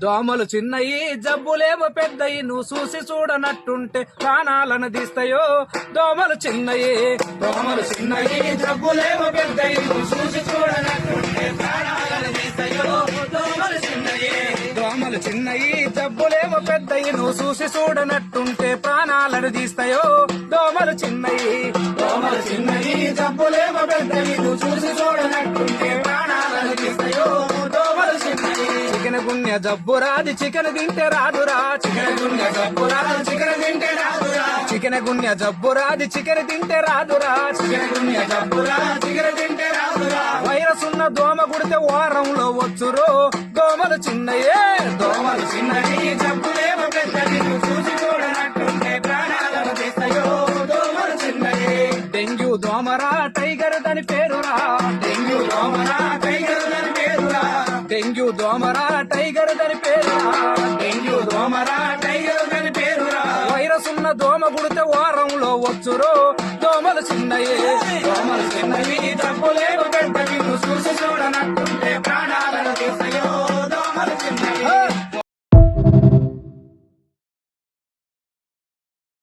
దోమలు చిన్నయి జబ్బులేమో పెద్దయి నువ్వు చూసి చూడనట్టుంటే ప్రాణాలను తీస్తాయో. దోమలు చిన్నయి జబ్బులేమో పెద్దయి నువ్వు చూసి చూడనట్టుంటే ప్రాణాలను తీస్తాయో. దోమలు చిన్నయి జబ్బులేమో పెద్దయి నువ్వు చూసి చూడనట్టుంటే ప్రాణాలను తీస్తాయో. దోమలు చిన్నయి జబ్బులేమో పెద్దయి నువ్వు చూసి చూడనట్టుంటే ప్రాణాలను తీస్తాయో. దోమలు చిన్నయి చికెన్ గుండె జబ్బు రాది చికెన్ తింటే రాదురా. చికెన్ గుండె జబ్బు రాదు చికెన్ తింటే రాదురా. చికెన్ గుండె జబ్బు రాది చికెన్ తింటే రాదురా. చికెన్ గుండె జబ్బు రాదు చికెన్ తింటే రాదురా. వైరస్ ఉన్న దోమ కుడితే వారంలో వచ్చురు. దోమలు చిన్నయే జబ్బులేమో పెద్దది చూసి చూడనట్టుంటే ప్రాణాలను తీస్తాయో. దోమలు చిన్నయే డెంగ్యూ దోమరా టైగర్ దాని పేరురా. డెంగ్యూ దోమరా టైగర్ దాని పేరురా. డెంగ్యూ దోమరా టైగర్ దాని పేరురా. డెంగ్యూ దోమరా టైగర్ దాని పేరురా. వైరస్ ఉన్న దోమ కుడితే వారంలో వచ్చురు. దోమలు చిన్నయే